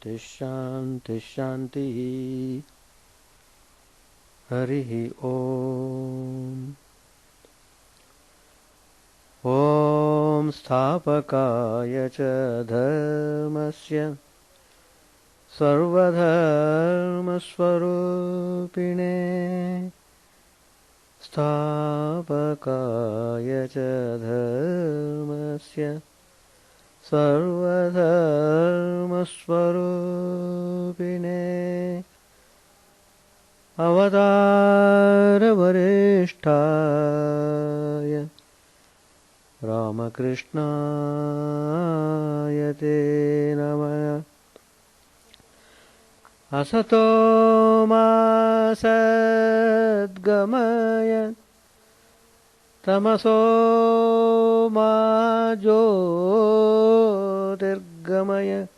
Shanti Shanti Harihi Om. Om Sthapakaya Cha Dharmasya Sarvadharma Swarupine Sthapakaya Cha Dharmasya Sarvadharma Swarupine Avatara Varishtaya Ramakrishna Yate Namaya Asato Ma Sadgamaya Tamaso Ma Jyotirgamaya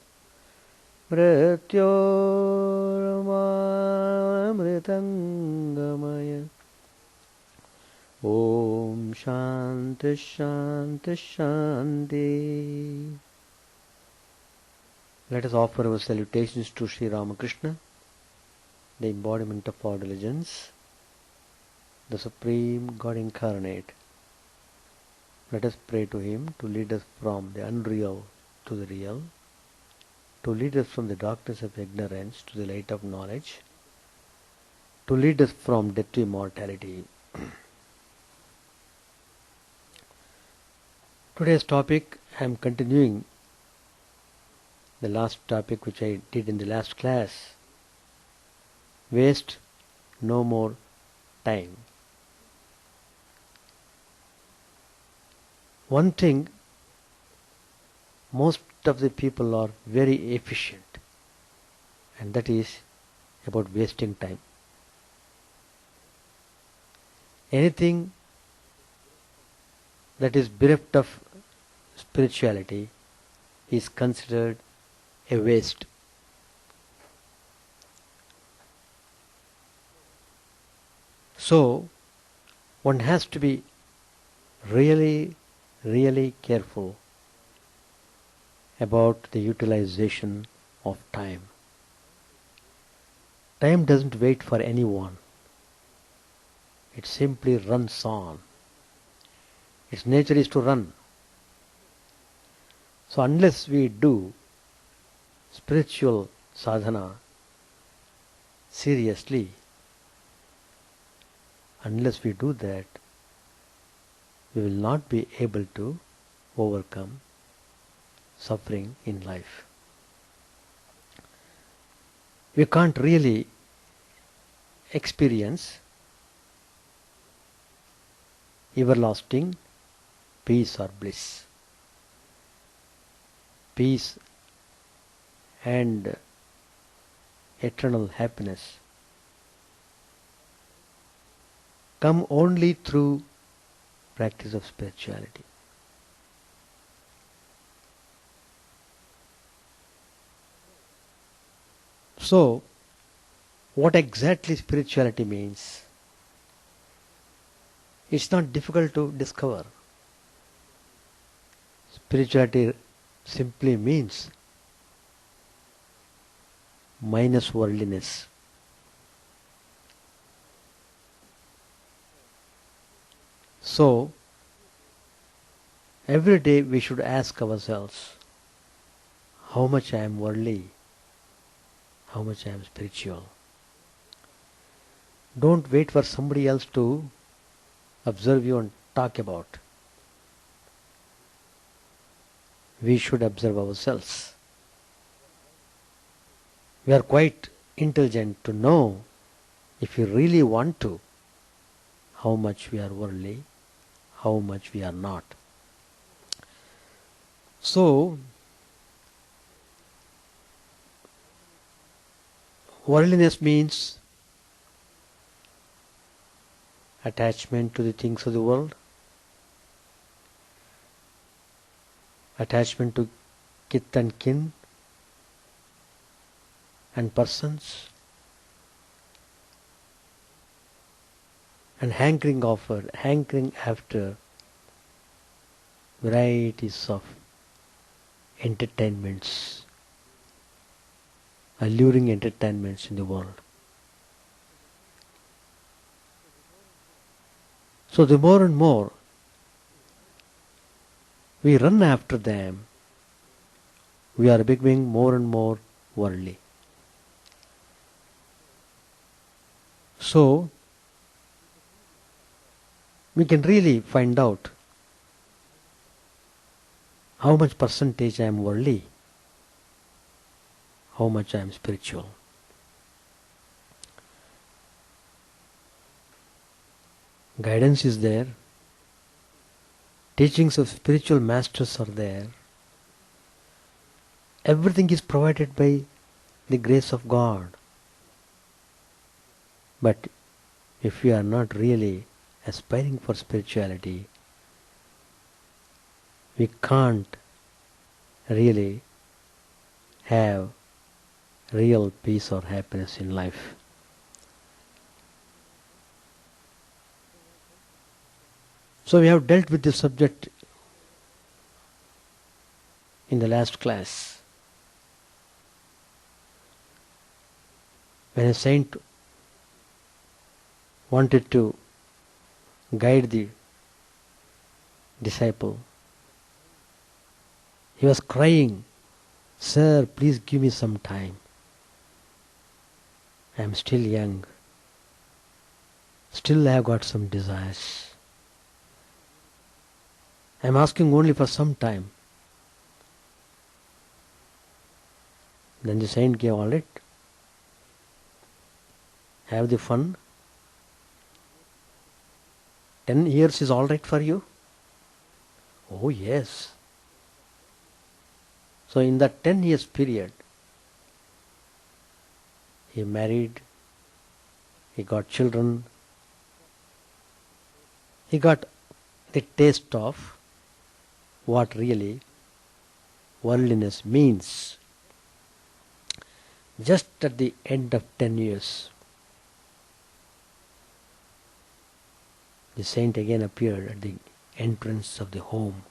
Mrityorma Amritangamaya Om Shanti Shanti Shanti. Let us offer our salutations to Sri Ramakrishna, the embodiment of all religions, the Supreme God Incarnate. Let us pray to Him to lead us from the unreal to the real, to lead us from the darkness of ignorance to the light of knowledge, to lead us from death to immortality. Today's topic, I am continuing the last topic which I did in the last class. Waste no more time. One thing, most of the people are very efficient, and that is about wasting time. Anything that is bereft of spirituality is considered a waste. So, one has to be really careful about the utilization of time. Time doesn't wait for anyone. It simply runs on. Its nature is to run. So unless we do spiritual sadhana seriously, unless we do that, we will not be able to overcome suffering in life. We can't really experience everlasting peace or bliss. Peace and eternal happiness come only through practice of spirituality. So, what exactly spirituality means? It's not difficult to discover. Spirituality simply means minus worldliness. So, every day we should ask ourselves, how much I am worldly, how much I am spiritual. Don't wait for somebody else to observe you and talk about. We should observe ourselves. We are quite intelligent to know, if we really want to, how much we are worldly, how much we are not. So, worldliness means attachment to the things of the world, attachment to kith and kin and persons, and hankering after varieties of entertainments alluring entertainments in the world. So the more and more we run after them, we are becoming more and more worldly. So we can really find out how much percentage I am worldly, how much I am spiritual. Guidance is there, teachings of spiritual masters are there, everything is provided by the grace of God. But if we are not really aspiring for spirituality, we can't really have real peace or happiness in life. So we have dealt with this subject in the last class. When a saint wanted to guide the disciple, he was crying, "Sir, please give me some time. I am still young. Still I have got some desires. I am asking only for some time." Then the saint gave, "All right, have the fun. 10 years is all right for you?" "Oh yes." So in that 10 years period, he married, he got children, he got the taste of what really worldliness means. Just at the end of 10 years, the saint again appeared at the entrance of the home.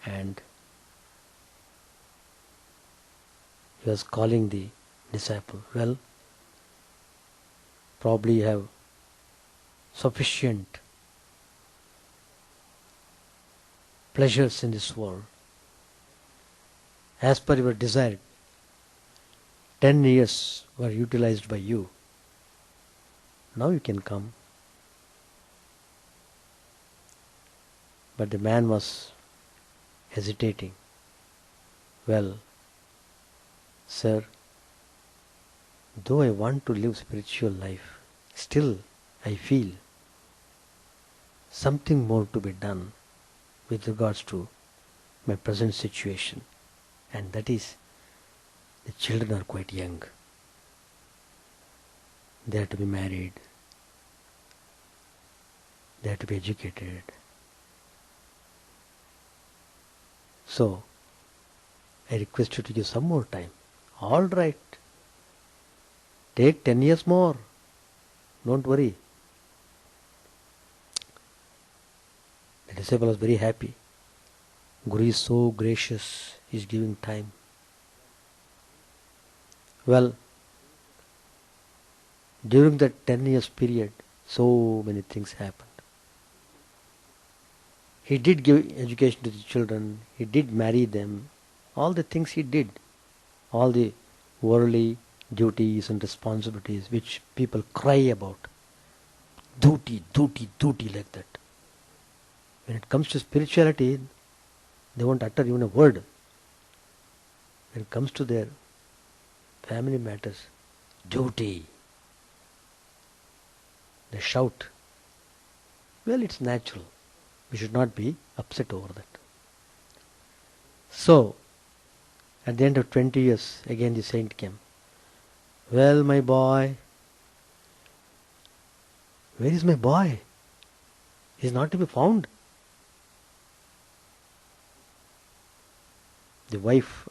And he was calling the disciple, "Well, probably you have sufficient pleasures in this world. As per your desire, 10 years were utilized by you. Now you can come." But the man was hesitating. "Well, sir, though I want to live spiritual life, still I feel something more to be done with regards to my present situation, and that is the children are quite young. They have to be married, they have to be educated. So I request you to give some more time." "All right, take 10 years more, don't worry." The disciple was very happy. Guru is so gracious, he is giving time. Well, during that 10 years period, so many things happened. He did give education to the children, he did marry them, all the things he did, all the worldly duties and responsibilities which people cry about. Duty, duty, duty, like that. When it comes to spirituality, they won't utter even a word. When it comes to their family matters, duty, they shout. Well, it's natural. We should not be upset over that. So, at the end of 20 years, again the saint came. "Well, my boy, where is my boy? He is not to be found." The wife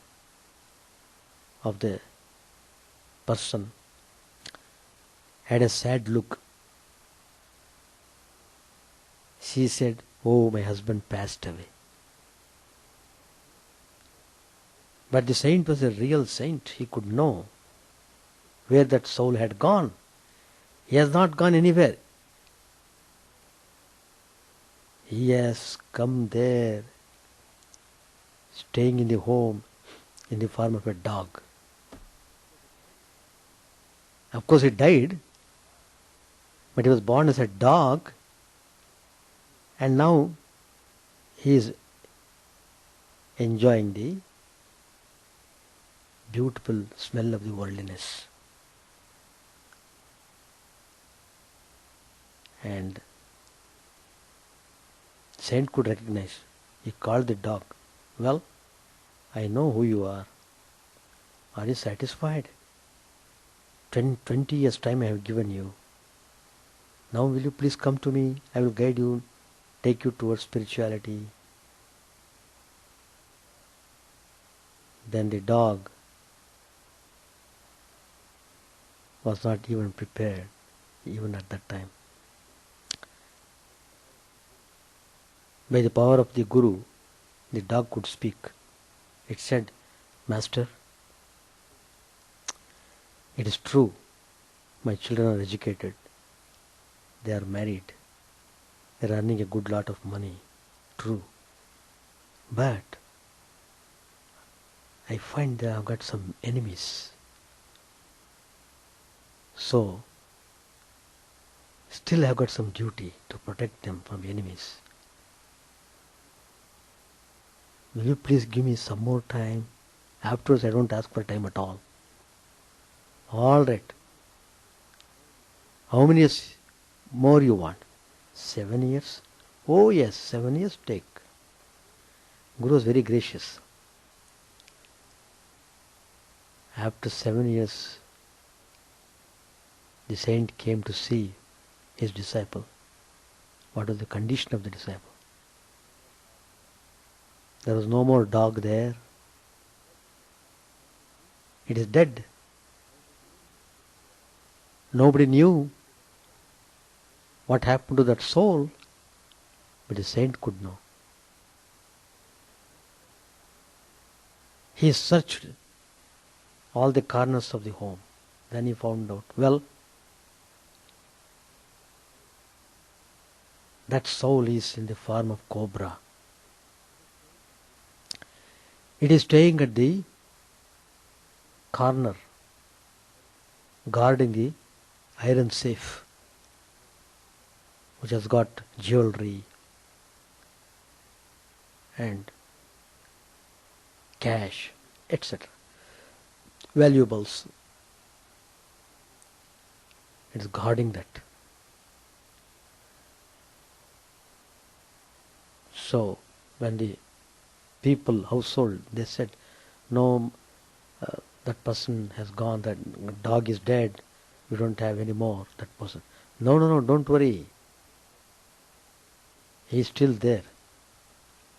of the person had a sad look. She said, "Oh, my husband passed away." But the saint was a real saint. He could know where that soul had gone. He has not gone anywhere. He has come there, staying in the home in the form of a dog. Of course, he died, but he was born as a dog, and now he is enjoying the beautiful smell of the worldliness. And saint could recognize. He called the dog. Well, I know who you are. Are you satisfied? 20 years time I have given you. Now will you please come to me? I will guide you, take you towards spirituality. Then the dog was not even prepared, even at that time. By the power of the Guru, the dog could speak. It said, Master, it is true, my children are educated, they are married, they are earning a good lot of money, true. But I find that I have got some enemies. So, still I have got some duty to protect them from enemies. Will you please give me some more time? Afterwards I don't ask for time at all. All right. How many years more you want? 7 years? Oh yes, 7 years take. Guru was very gracious. After 7 years, the saint came to see his disciple. What was the condition of the disciple? There was no more dog there. It is dead. Nobody knew what happened to that soul, but the saint could know. He searched all the corners of the home. Then he found out, well, that soul is in the form of cobra. It is staying at the corner, guarding the iron safe, which has got jewelry and cash, etc. Valuables. It is guarding that. So, when the people, household, they said, no, that person has gone, that dog is dead, we don't have any more, that person. No, don't worry. He is still there.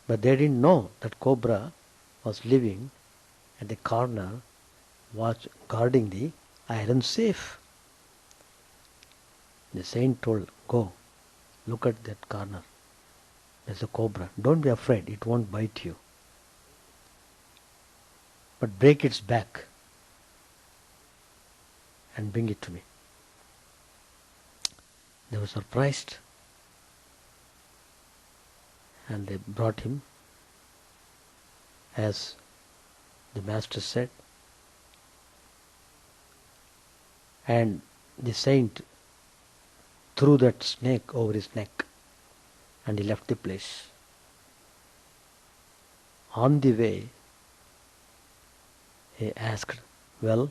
But they didn't know that cobra was living at the corner, guarding the iron safe. The saint told, go, look at that corner. There's a cobra. Don't be afraid, it won't bite you. But break its back and bring it to me. They were surprised, and they brought him as the master said, and the saint threw that snake over his neck and he left the place. On the way, he asked, well,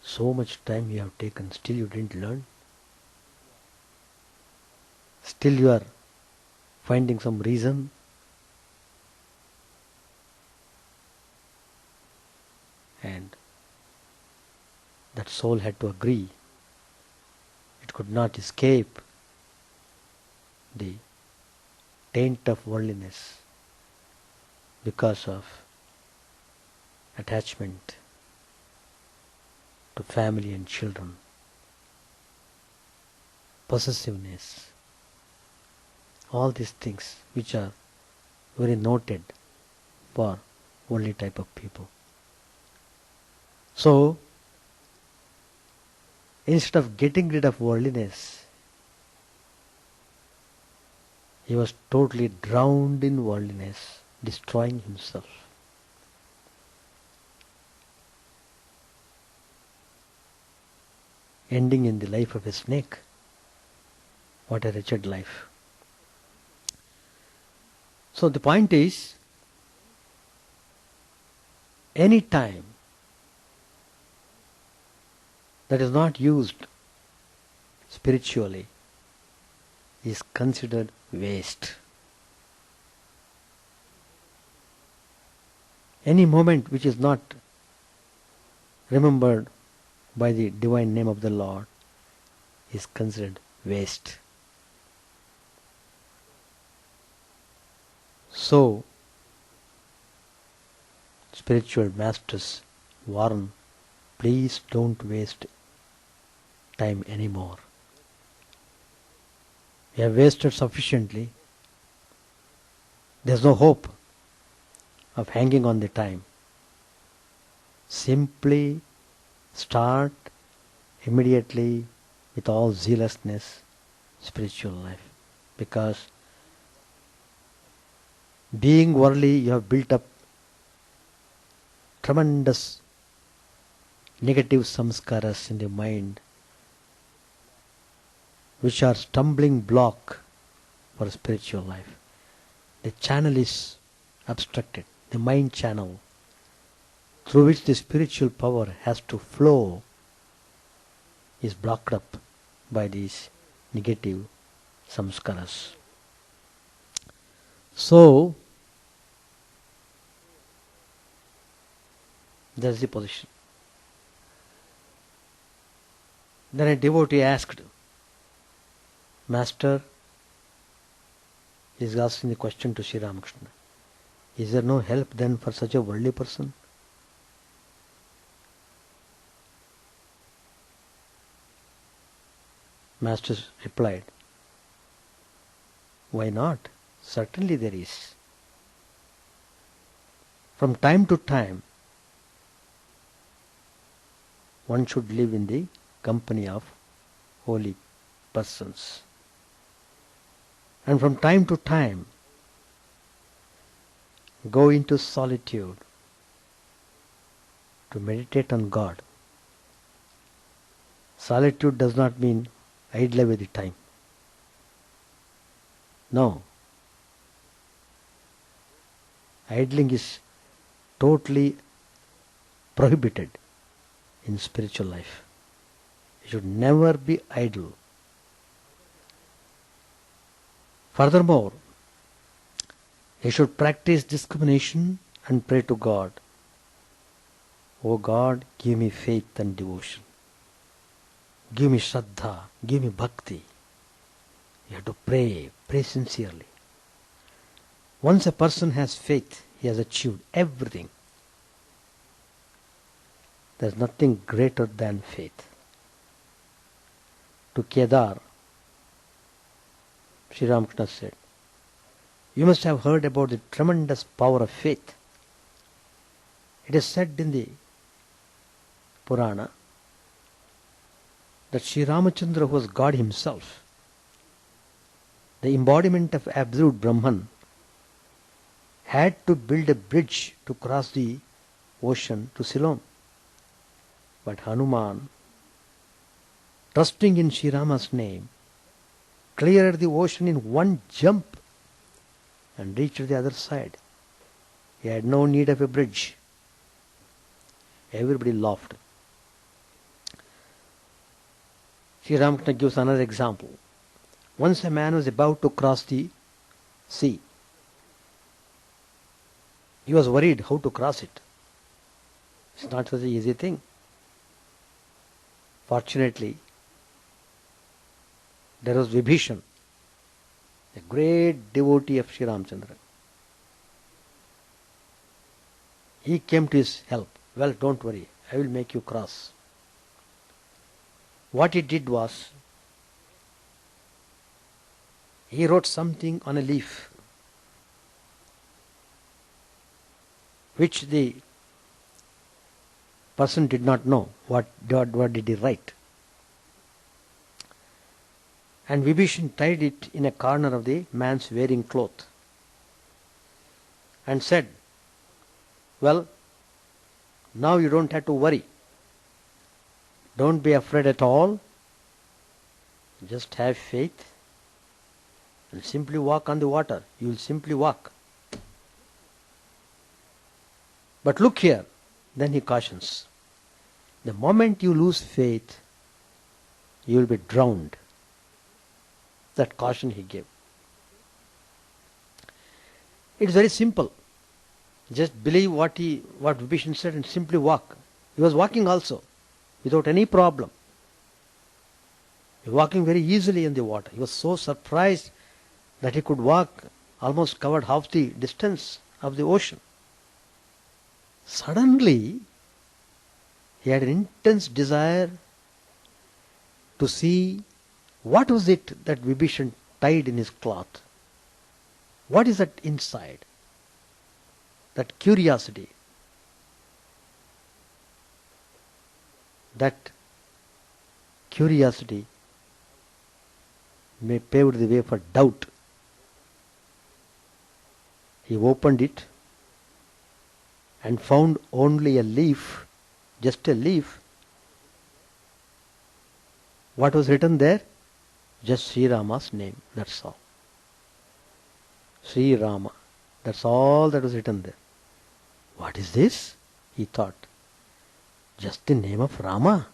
so much time you have taken, still you didn't learn? Still you are finding some reason? And that soul had to agree. It could not escape the taint of worldliness because of attachment to family and children, possessiveness, all these things which are very noted for worldly type of people. So, instead of getting rid of worldliness, he was totally drowned in worldliness, destroying himself. Ending in the life of a snake. What a wretched life. So the point is, any time that is not used spiritually is considered waste. Any moment which is not remembered by the divine name of the Lord is considered waste. So, spiritual masters warn, please don't waste time anymore. You have wasted sufficiently. There's no hope of hanging on the time. Simply start immediately with all zealousness spiritual life, because being worldly you have built up tremendous negative samskaras in the mind which are stumbling block for spiritual life. The channel is obstructed, the mind channel through which the spiritual power has to flow is blocked up by these negative samskaras. So, that's the position. Then a devotee asked, Master is asking the question to Sri Ramakrishna, is there no help then for such a worldly person? Master replied, why not? Certainly there is. From time to time, one should live in the company of holy persons. And from time to time, go into solitude to meditate on God. Solitude does not mean idle away the time. No. Idling is totally prohibited in spiritual life. You should never be idle. Furthermore, you should practice discrimination and pray to God. O God, give me faith and devotion. Give me Shraddha, give me Bhakti. You have to pray sincerely. Once a person has faith, he has achieved everything. There is nothing greater than faith. To Kedar, Sri Ramakrishna said, you must have heard about the tremendous power of faith. It is said in the Purana that Sri Ramachandra, who was God himself, the embodiment of absolute Brahman, had to build a bridge to cross the ocean to Ceylon. But Hanuman, trusting in Sri Rama's name, cleared the ocean in one jump and reached the other side. He had no need of a bridge. Everybody laughed. Sri Ramakrishna gives another example. Once a man was about to cross the sea. He was worried how to cross it. It's not such an easy thing. Fortunately, there was Vibhishan, a great devotee of Sri Ramachandra. He came to his help. Well, don't worry, I will make you cross. What he did was, he wrote something on a leaf which the person did not know what did he write. And Vibhishan tied it in a corner of the man's wearing cloth and said, well, now you don't have to worry. Don't be afraid at all. Just have faith and simply walk on the water. You will simply walk. But look here, then he cautions. The moment you lose faith, you will be drowned. That caution he gave. It's very simple. Just believe what Vibhishan said and simply walk. He was walking also, without any problem. He was walking very easily in the water. He was so surprised that he could walk, almost covered half the distance of the ocean. Suddenly, he had an intense desire to see what was it that Vibhishan tied in his cloth. What is that inside? That curiosity. That curiosity may pave the way for doubt. He opened it and found only a leaf, just a leaf. What was written there? Just Sri Rama's name, that's all. Sri Rama, that's all that was written there. What is this? He thought. Just the name of Rama.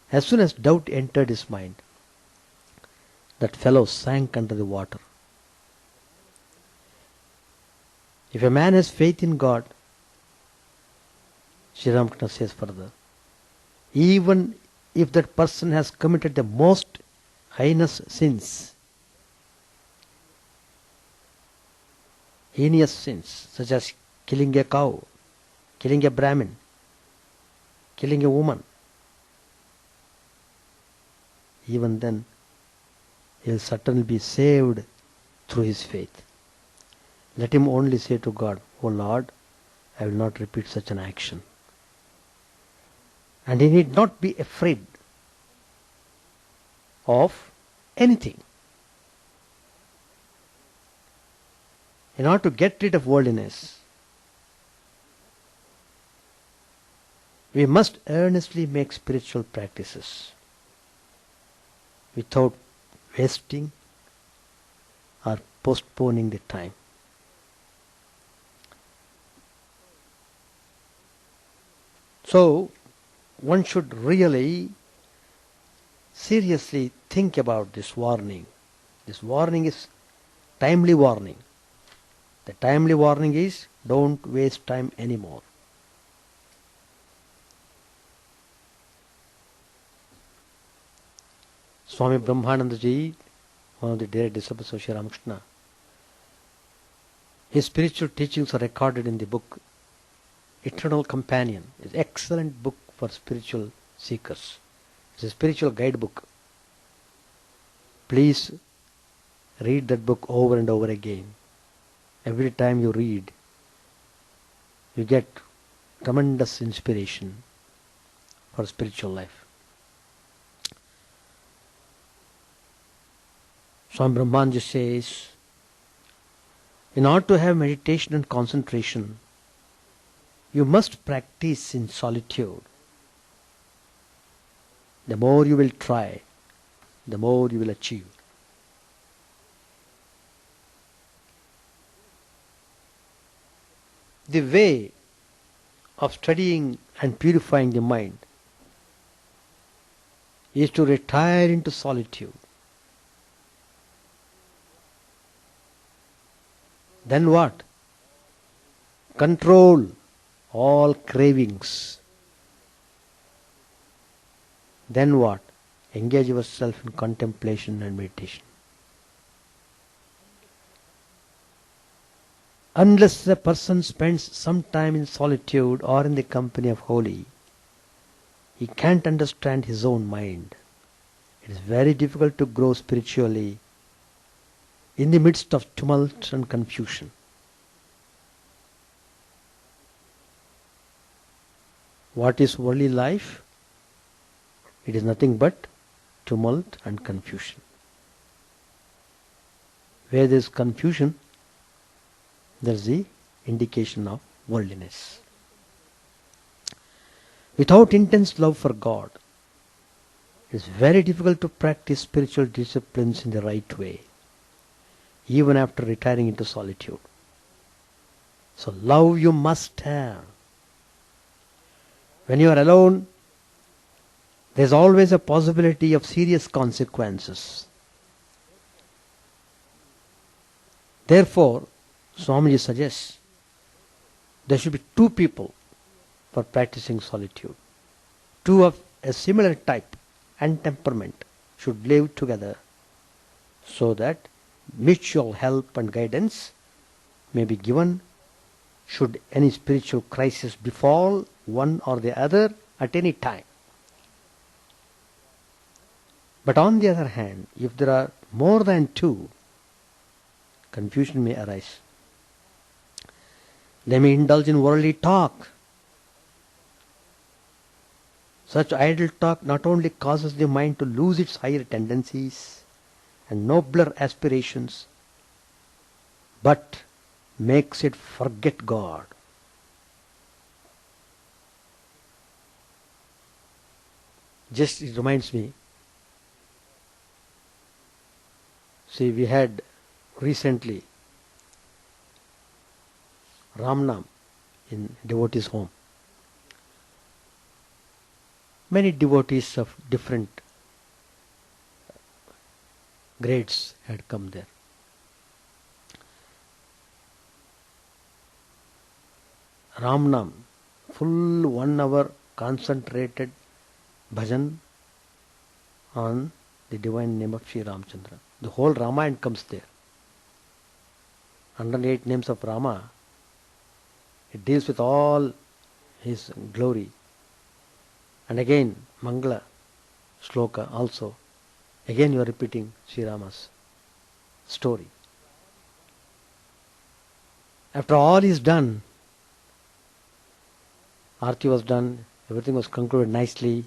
As soon as doubt entered his mind, that fellow sank under the water. If a man has faith in God, Sri Ramakrishna says further, even if that person has committed the most heinous sins, heinous sins, such as killing a cow, killing a Brahmin, killing a woman, even then he will certainly be saved through his faith. Let him only say to God, "O Lord, I will not repeat such an action." And he need not be afraid of anything. In order to get rid of worldliness, we must earnestly make spiritual practices without wasting or postponing the time. So, one should really seriously think about this warning. This warning is timely warning. The timely warning is, don't waste time anymore. Swami Brahmananda ji, one of the dear disciples of Sri Ramakrishna, his spiritual teachings are recorded in the book Eternal Companion. It's an excellent book for spiritual seekers. It's a spiritual guidebook. Please read that book over and over again. Every time you read, you get tremendous inspiration for spiritual life. Swami Brahmananda says, in order to have meditation and concentration, you must practice in solitude. The more you will try, the more you will achieve. The way of studying and purifying the mind is to retire into solitude. Then what? Control all cravings. Then what? Engage yourself in contemplation and meditation. Unless a person spends some time in solitude or in the company of holy, he can't understand his own mind. It is very difficult to grow spiritually in the midst of tumult and confusion. What is worldly life? It is nothing but tumult and confusion. Where there is confusion, there is the indication of worldliness. Without intense love for God, it is very difficult to practice spiritual disciplines in the right way, even after retiring into solitude. So love you must have. When you are alone, there is always a possibility of serious consequences. Therefore, Swamiji suggests there should be two people for practicing solitude. Two of a similar type and temperament should live together so that mutual help and guidance may be given should any spiritual crisis befall one or the other at any time. But on the other hand, if there are more than two, confusion may arise. They may indulge in worldly talk. Such idle talk not only causes the mind to lose its higher tendencies and nobler aspirations, but makes it forget God. Just it reminds me, see, we had recently Ramnam in devotees' home. Many devotees of different grades had come there. Ramnam, full 1 hour concentrated bhajan on the divine name of Sri Ramchandra. The whole Ramayana comes there. 108 names of Rama. It deals with all his glory. And again, Mangala Shloka also. Again you are repeating Sri Rama's story. After all is done, Aarti was done, everything was concluded nicely.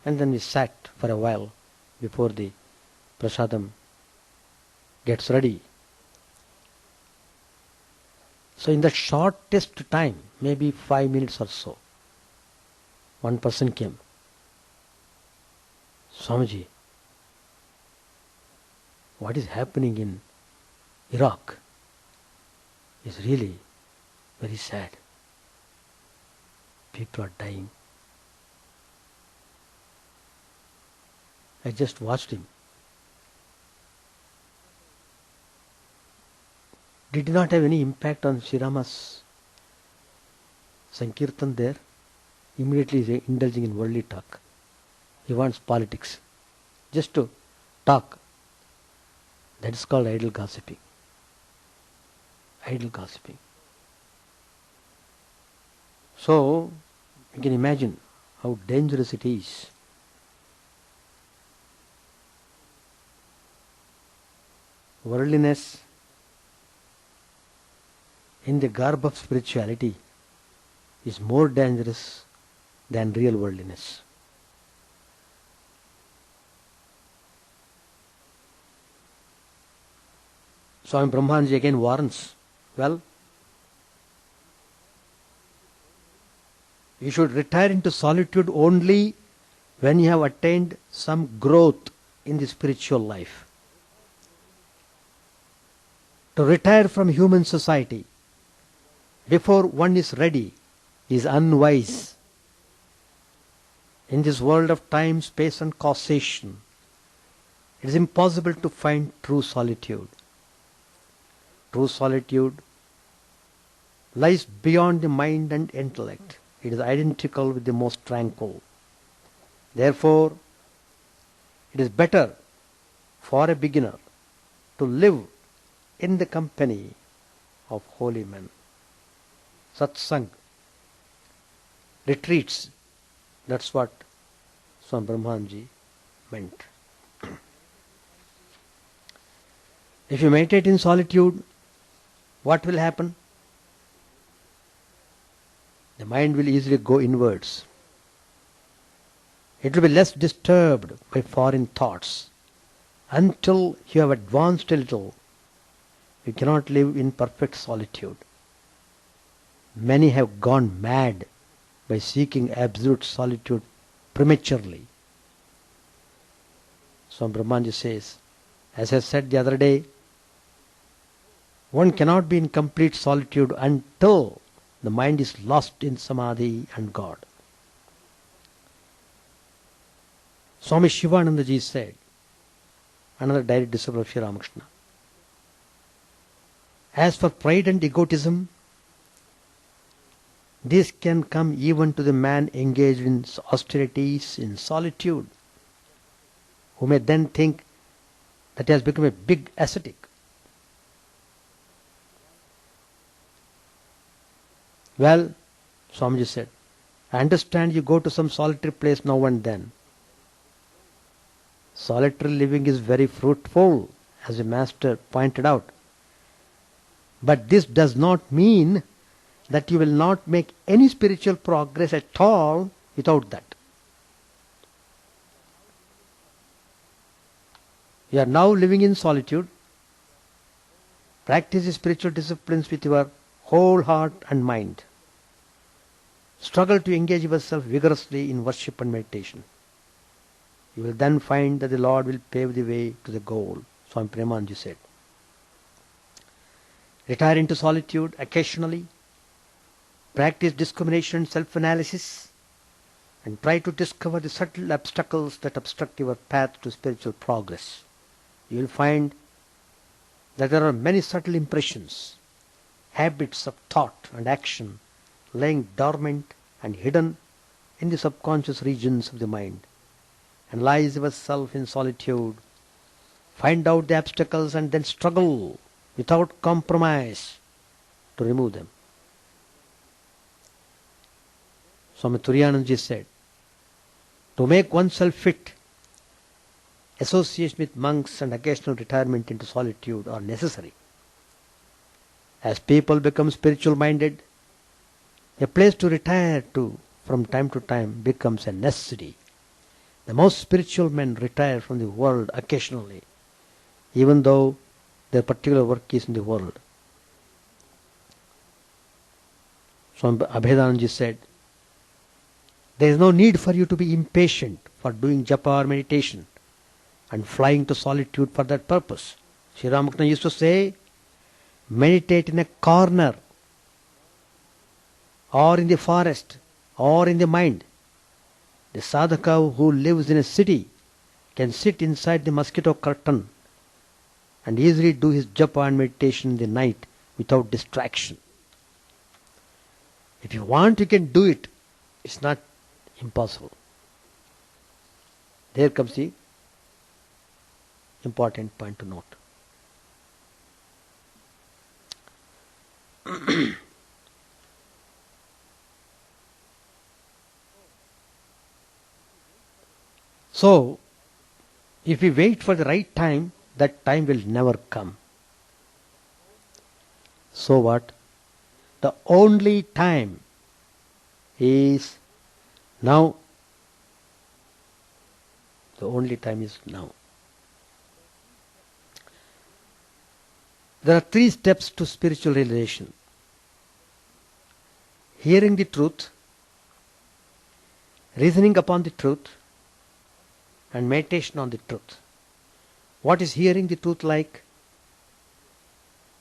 And then we sat for a while before the prasadam gets ready. So in the shortest time, maybe 5 minutes or so, one person came. Swamiji, what is happening in Iraq is really very sad. People are dying. I just watched him. Did not have any impact on Sri Rama's Sankirtan there. Immediately he is indulging in worldly talk. He wants politics. Just to talk. That is called idle gossiping. Idle gossiping. So, you can imagine how dangerous it is. Worldliness in the garb of spirituality is more dangerous than real worldliness. Swami Brahmanji again warns, well, you should retire into solitude only when you have attained some growth in the spiritual life. To retire from human society before one is ready is unwise. In this world of time, space and causation, it is impossible to find true solitude. True solitude lies beyond the mind and intellect. It is identical with the most tranquil. Therefore, it is better for a beginner to live in the company of holy men. Satsang, retreats, that's what Swami Brahmanji meant. If you meditate in solitude, what will happen? the mind will easily go inwards. It will be less disturbed by foreign thoughts. Until you have advanced a little, you cannot live in perfect solitude. Many have gone mad by seeking absolute solitude prematurely. Swami Brahmanji says, as I said the other day, one cannot be in complete solitude until the mind is lost in samadhi and God. Swami Chidananda ji said, another direct disciple of Sri Ramakrishna, as for pride and egotism, this can come even to the man engaged in austerities, in solitude, who may then think that he has become a big ascetic. Well, Swamiji said, I understand you go to some solitary place now and then. Solitary living is very fruitful, as the master pointed out. But this does not mean that you will not make any spiritual progress at all without that. You are now living in solitude. Practice the spiritual disciplines with your whole heart and mind. Struggle to engage yourself vigorously in worship and meditation. You will then find that the Lord will pave the way to the goal, Swami Premanji said. Retire into solitude occasionally. Practice discrimination and self-analysis, and try to discover the subtle obstacles that obstruct your path to spiritual progress. You will find that there are many subtle impressions, habits of thought and action lying dormant and hidden in the subconscious regions of the mind. Analyze yourself in solitude, find out the obstacles and then struggle without compromise to remove them. Swami Turiyananji said, to make oneself fit, association with monks and occasional retirement into solitude are necessary. As people become spiritual minded, a place to retire to from time to time becomes a necessity. The most spiritual men retire from the world occasionally, even though their particular work is in the world. Swami Abhedananji said, there is no need for you to be impatient for doing japa or meditation and flying to solitude for that purpose. Sri Ramakrishna used to say, meditate in a corner or in the forest or in the mind. The sadhaka who lives in a city can sit inside the mosquito curtain and easily do his japa and meditation in the night without distraction. If you want, you can do it. It's not impossible. There comes the important point to note. So, if we wait for the right time, that time will never come. So what? The only time is now. The only time is now. There are 3 steps to spiritual realization. Hearing the truth, reasoning upon the truth, and meditation on the truth. What is hearing the truth like?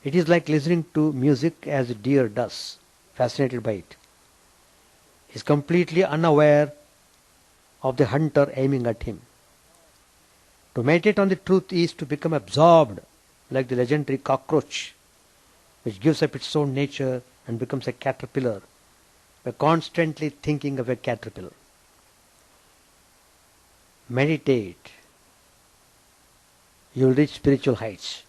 It is like listening to music as a deer does, fascinated by it. He is completely unaware of the hunter aiming at him. To meditate on the truth is to become absorbed like the legendary cockroach, which gives up its own nature and becomes a caterpillar by constantly thinking of a caterpillar. Meditate. You will reach spiritual heights.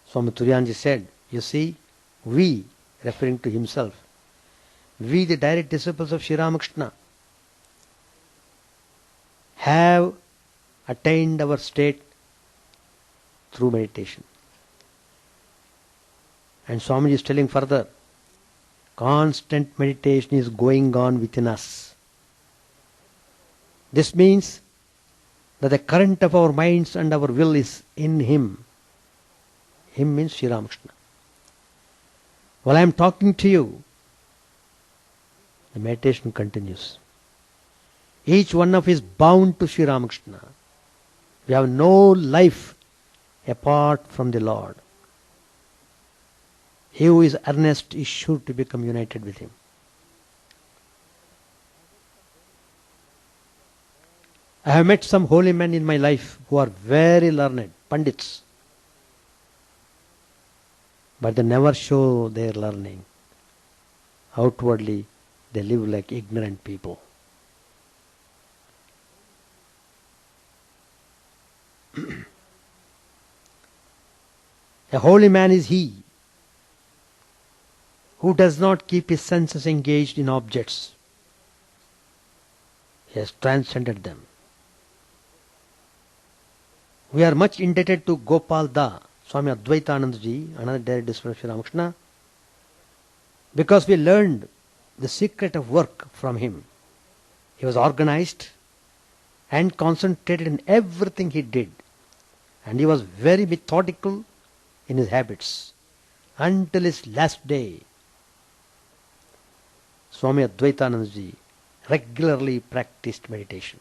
Swami Turiyananji said, you see, we, referring to himself, we the direct disciples of Sri Ramakrishna, have attained our state through meditation. And Swamiji is telling further, Constant meditation is going on within us. This means that the current of our minds and our will is in Him. Him means Sri Ramakrishna. While I am talking to you, the meditation continues. Each one of us is bound to Sri Ramakrishna. We have no life apart from the Lord. He who is earnest is sure to become united with Him. I have met some holy men in my life who are very learned, pandits. But they never show their learning. Outwardly, they live like ignorant people. A holy man is he who does not keep his senses engaged in objects. He has transcended them. We are much indebted to Gopal Da, Swami Advaitananda ji, another direct disciple of Sri Ramakrishna, because we learned the secret of work from him. He was organized and concentrated in everything he did, and he was very methodical in his habits until his last day. Swami Advaitananda ji regularly practiced meditation.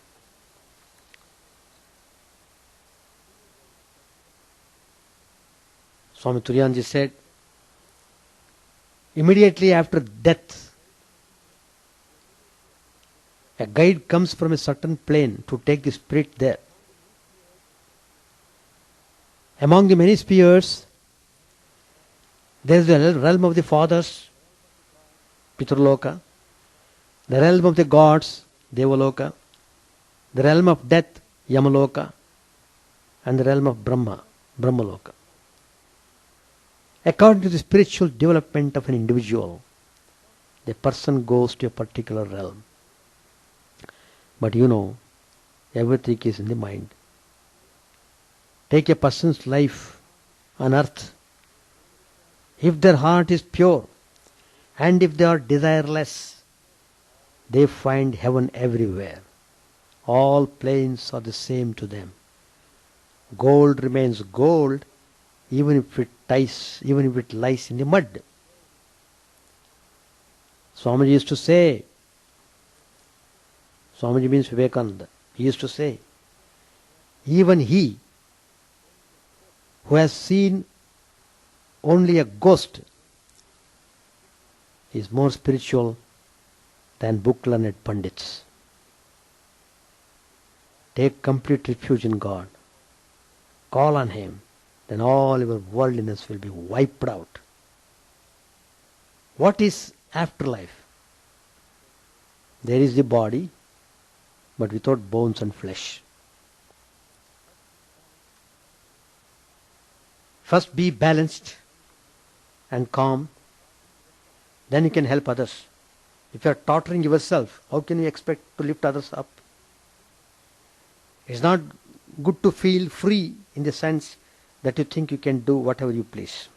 Swami Chidananda said, immediately after death, a guide comes from a certain plane to take the spirit there. Among the many spheres, there is the realm of the fathers, Pitraloka, the realm of the gods, Devaloka, the realm of death, Yamaloka, and the realm of Brahma, Brahmaloka. According to the spiritual development of an individual, the person goes to a particular realm. But you know, everything is in the mind. Take a person's life on earth. If their heart is pure and if they are desireless, they find heaven everywhere. All planes are the same to them. Gold remains gold even if it lies in the mud. Swamiji used to say, Swamiji means Vivekananda, he used to say, even he who has seen only a ghost is more spiritual than book-learned pandits. Take complete refuge in God. Call on Him. Then all your worldliness will be wiped out. What is afterlife? There is the body, but without bones and flesh. First be balanced and calm, then you can help others. If you are torturing yourself, how can you expect to lift others up? It's not good to feel free in the sense that you think you can do whatever you please.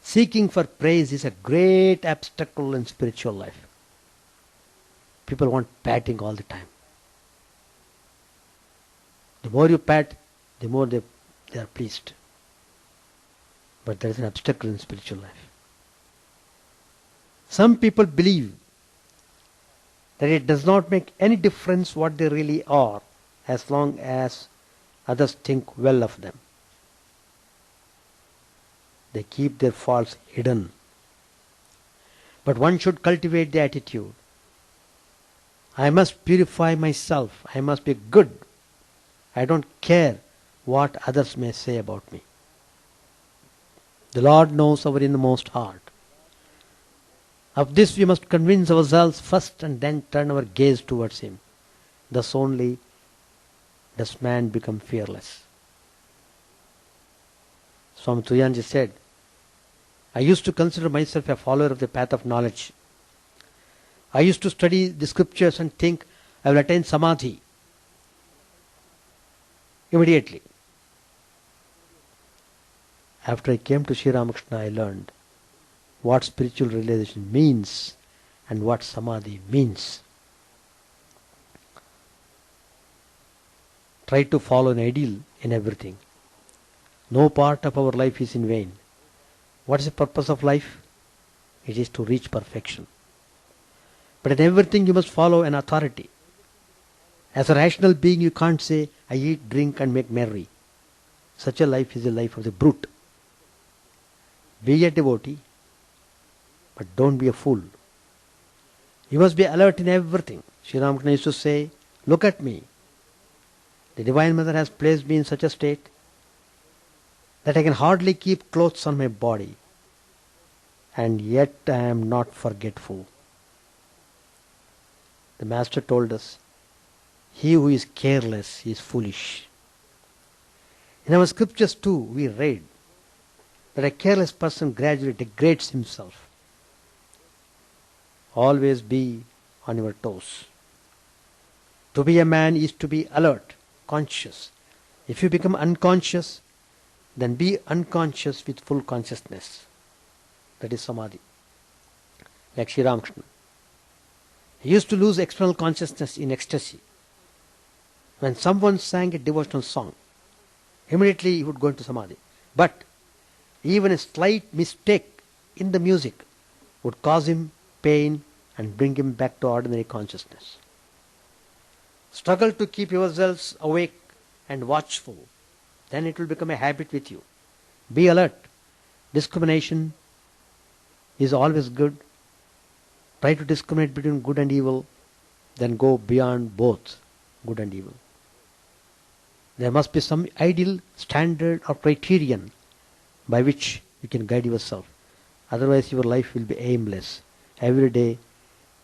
Seeking for praise is a great obstacle in spiritual life. People want patting all the time. The more you pat, the more they are pleased. But there is an obstacle in spiritual life. Some people believe that it does not make any difference what they really are as long as others think well of them. They keep their faults hidden. But one should cultivate the attitude, I must purify myself, I must be good. I don't care what others may say about me. The Lord knows our innermost heart. Of this we must convince ourselves first and then turn our gaze towards Him. Thus only does man become fearless. Swami Chidananda said, I used to consider myself a follower of the path of knowledge. I used to study the scriptures and think I will attain samadhi immediately. After I came to Sri Ramakrishna, I learned what spiritual realization means and what samadhi means. Try to follow an ideal in everything. No part of our life is in vain. What is the purpose of life? It is to reach perfection. But in everything you must follow an authority. As a rational being you can't say, I eat, drink and make merry. Such a life is the life of the brute. Be a devotee, but don't be a fool. You must be alert in everything. Sri Ramakrishna used to say, look at me. The Divine Mother has placed me in such a state that I can hardly keep clothes on my body, and yet I am not forgetful. The Master told us, he who is careless is foolish. In our scriptures too we read that a careless person gradually degrades himself. Always be on your toes. To be a man is to be alert, conscious. If you become unconscious, then be unconscious with full consciousness. That is samadhi. Like Sri Ramakrishna. He used to lose external consciousness in ecstasy. When someone sang a devotional song, immediately he would go into samadhi. But even a slight mistake in the music would cause him pain and bring him back to ordinary consciousness. Struggle to keep yourselves awake and watchful. Then it will become a habit with you. Be alert. Discrimination is always good. Try to discriminate between good and evil. Then go beyond both good and evil. There must be some ideal standard or criterion by which you can guide yourself. Otherwise your life will be aimless. Every day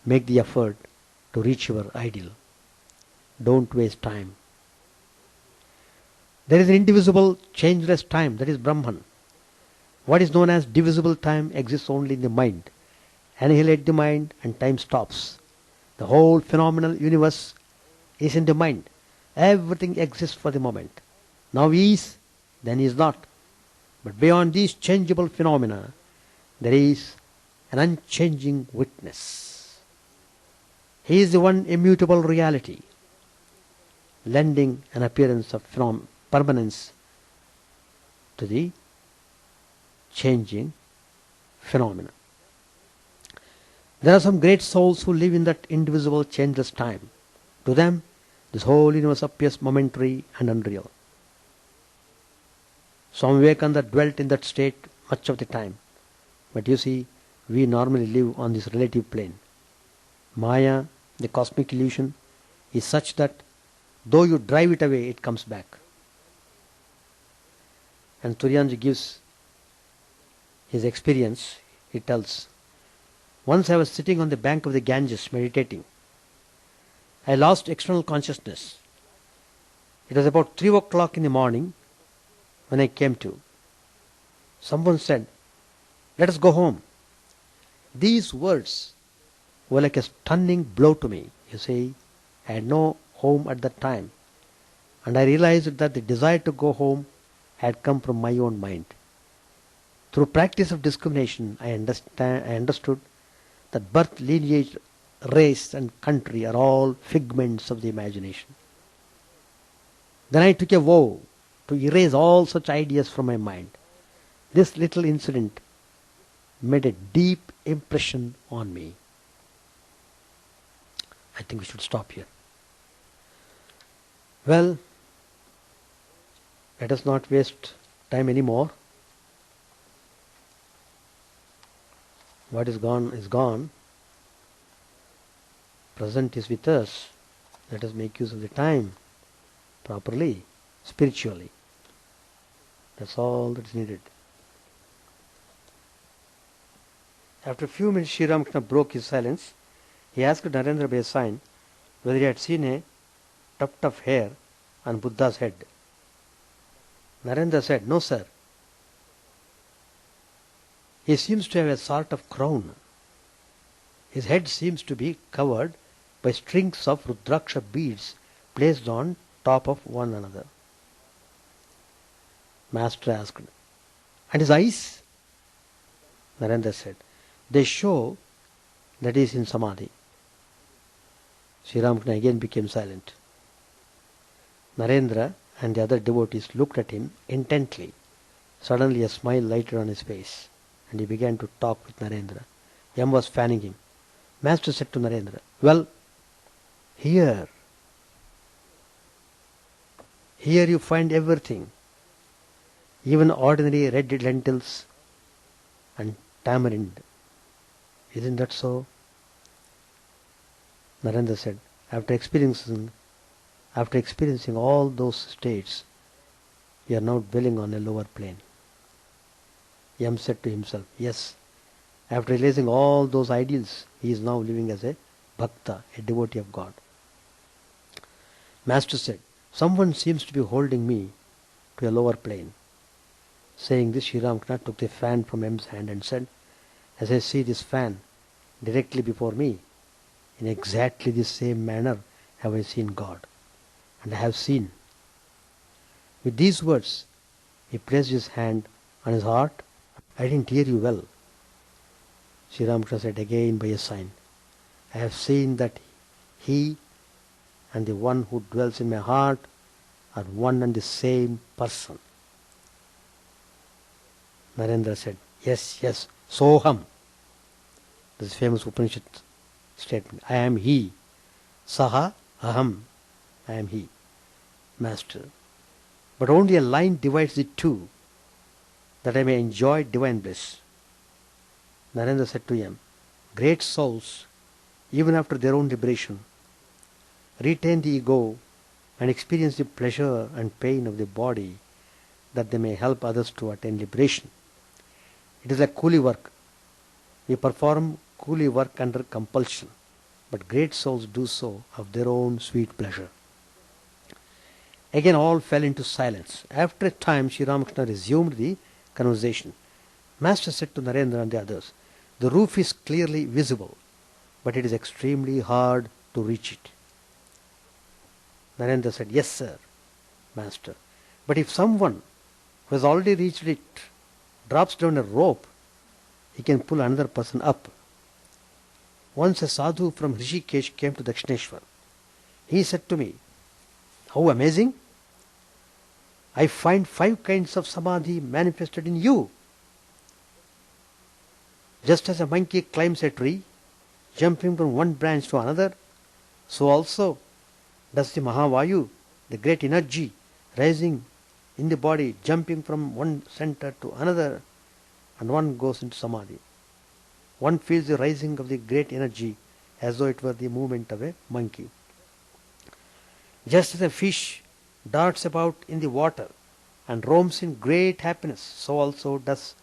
make the effort to reach your ideal. Don't waste time. There is an indivisible, changeless time, that is Brahman. What is known as divisible time exists only in the mind. Annihilate the mind and time stops. The whole phenomenal universe is in the mind. Everything exists for the moment. Now he is, then he is not. But beyond these changeable phenomena, there is an unchanging witness. He is the one immutable reality, lending an appearance of permanence to the changing phenomena. There are some great souls who live in that indivisible, changeless time. To them, this whole universe appears momentary and unreal. Swami Vivekananda dwelt in that state much of the time. But you see, we normally live on this relative plane. Maya, the cosmic illusion, is such that though you drive it away, it comes back. And Turiyanji gives his experience. He tells, once I was sitting on the bank of the Ganges meditating. I lost external consciousness. It was about 3 o'clock in the morning when I came to. Someone said, let us go home. These words were like a stunning blow to me. You see, I had no home at that time. And I realized that the desire to go home had come from my own mind. Through practice of discrimination, I understood that birth, lineage, race and country are all figments of the imagination. Then I took a vow to erase all such ideas from my mind. This little incident made a deep impression on me. I think we should stop here. Well, let us not waste time anymore. What is gone is gone. Present is with us. Let us make use of the time properly, spiritually. That's all that is needed. After a few minutes, Sri Ramakrishna broke his silence. He asked Narendra by a sign whether he had seen a tuft of hair on Buddha's head. Narendra said, no sir. He seems to have a sort of crown. His head seems to be covered by strings of Rudraksha beads placed on top of one another. Master asked, and his eyes? Narendra said, they show that he is in samadhi. Sri Ramakrishna again became silent. Narendra and the other devotees looked at him intently. Suddenly a smile lighted on his face, and he began to talk with Narendra. Yam was fanning him. Master said to Narendra, "Well, here you find everything, even ordinary red lentils and tamarind. Isn't that so?" Narendra said, after experiencing all those states, you are now dwelling on a lower plane. Yam said to himself, yes, after realizing all those ideals, he is now living as a bhakta, a devotee of God. Master said, someone seems to be holding me to a lower plane. Saying this, Sri Ramakrishna took the fan from M's hand and said, as I see this fan directly before me, in exactly the same manner have I seen God, and I have seen. With these words, he placed his hand on his heart. I didn't hear you well. Sri Ramakrishna said again by a sign, I have seen that he and the one who dwells in my heart are one and the same person. Narendra said, yes, Soham. This famous Upanishad statement. I am he. Saha aham. I am he. Master. But only a line divides the two, that I may enjoy divine bliss. Narendra said to him, great souls, even after their own liberation, retain the ego and experience the pleasure and pain of the body, that they may help others to attain liberation. It is like coolie work. We perform coolie work under compulsion, but great souls do so of their own sweet pleasure. Again all fell into silence. After a time, Sri Ramakrishna resumed the conversation. Master said to Narendra and the others, the roof is clearly visible, but it is extremely hard to reach it. Narendra said, yes, sir, Master. But if someone who has already reached it drops down a rope, he can pull another person up. Once a sadhu from Rishikesh came to Dakshineshwar. He said to me, how amazing! I find 5 kinds of samadhi manifested in you. Just as a monkey climbs a tree, jumping from one branch to another, so also does the Mahavayu, the great energy rising in the body, jumping from one center to another, and one goes into samadhi. One feels the rising of the great energy as though it were the movement of a monkey. Just as a fish darts about in the water and roams in great happiness, so also does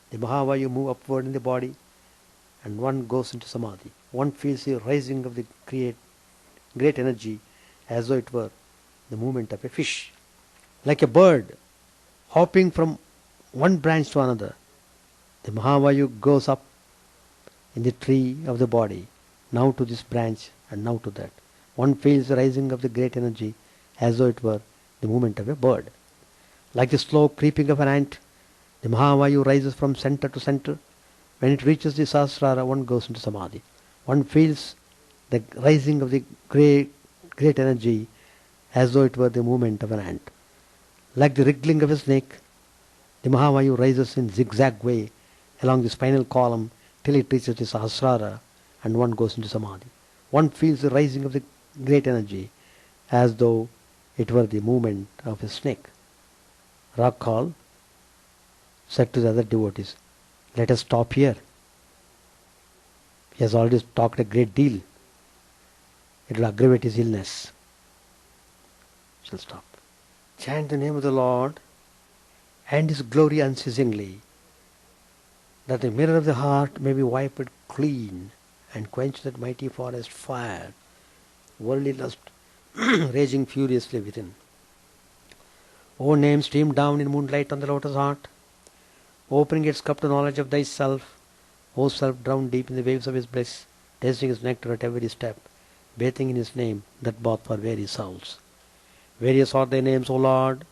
the Mahavayu move upward in the body, and one goes into samadhi. One feels the rising of the great energy as though it were the movement of a fish. Like a bird hopping from one branch to another, the Mahavayu goes up in the tree of the body, now to this branch and now to that. One feels the rising of the great energy as though it were the movement of a bird. Like the slow creeping of an ant, the Mahavayu rises from center to center. When it reaches the Sahasrara, one goes into samadhi. One feels the rising of the great energy as though it were the movement of an ant. Like the wriggling of a snake, the Mahavayu rises in zigzag way along the spinal column till it reaches the Sahasrara, and one goes into samadhi. One feels the rising of the great energy as though it were the movement of a snake. Rakhal said to the other devotees, let us stop here. He has already talked a great deal. It will aggravate his illness. Shall stop. Chant the name of the Lord and His glory unceasingly, that the mirror of the heart may be wiped clean and quench that mighty forest fire, worldly lust raging furiously within. O name, stream down in moonlight on the lotus heart, opening its cup to knowledge of thyself. O self, drowned deep in the waves of His bliss, tasting His nectar at every step, bathing in His name, that bath for various souls. Various are thy names, O Lord.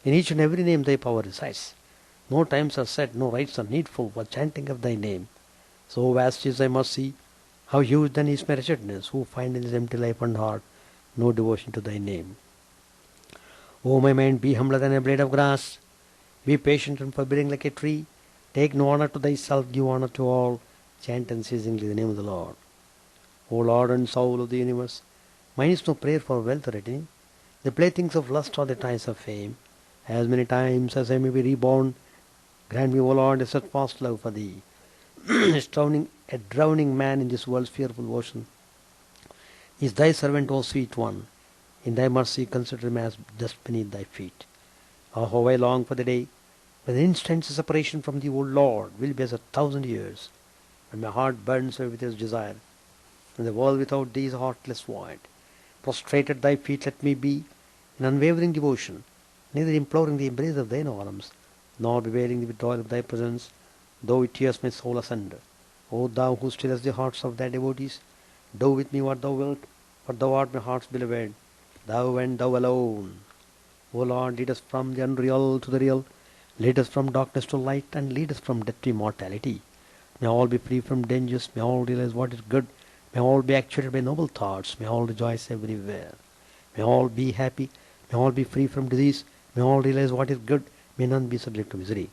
In each and every name thy power resides. No times are set, no rites are needful for chanting of thy name. So vast is thy mercy, how huge then is my wretchedness, who find in this empty life and heart no devotion to thy name. O my mind, be humbler than a blade of grass, be patient and forbearing like a tree, take no honor to thyself, give honor to all, chant unceasingly the name of the Lord. O Lord and soul of the universe, mine is no prayer for wealth or retinue, the playthings of lust or the ties of fame. As many times as I may be reborn, grant me, O Lord, a steadfast love for thee. A drowning man in this world's fearful ocean is thy servant, O sweet one. In thy mercy consider me as dust beneath thy feet. Oh, how I long for the day when the instant separation from thee, O Lord, will be as 1,000 years, when my heart burns with his desire, and the world without thee is a heartless void. Prostrated at thy feet let me be, in unwavering devotion, neither imploring the embrace of thine arms, nor bewailing the withdrawal of thy presence, though it tears my soul asunder. O thou who stillest the hearts of thy devotees, do with me what thou wilt, for thou art my heart's beloved, thou and thou alone. O Lord, lead us from the unreal to the real, lead us from darkness to light, and lead us from death to immortality. May all be free from dangers, may all realize what is good, may all be actuated by noble thoughts, may all rejoice everywhere. May all be happy, may all be free from disease, may all realize what is good, may none be subject to misery.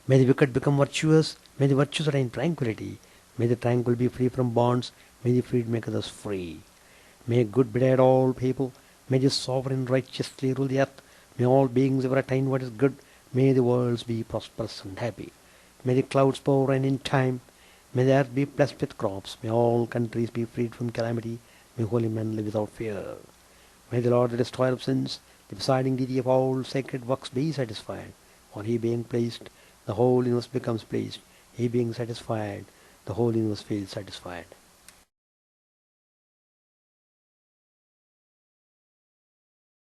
May the wicked become virtuous, may the virtuous attain tranquility, may the tranquil be free from bonds, may the freed make others free. May good betide all people, may the sovereign righteously rule the earth, may all beings ever attain what is good, may the worlds be prosperous and happy. May the clouds pour rain in time, may the earth be blessed with crops, may all countries be freed from calamity, may holy men live without fear. May the Lord, the destroyer of sins, the presiding deity of all sacred works, be satisfied, for he being pleased, the whole universe becomes pleased. He being satisfied, the whole universe feels satisfied.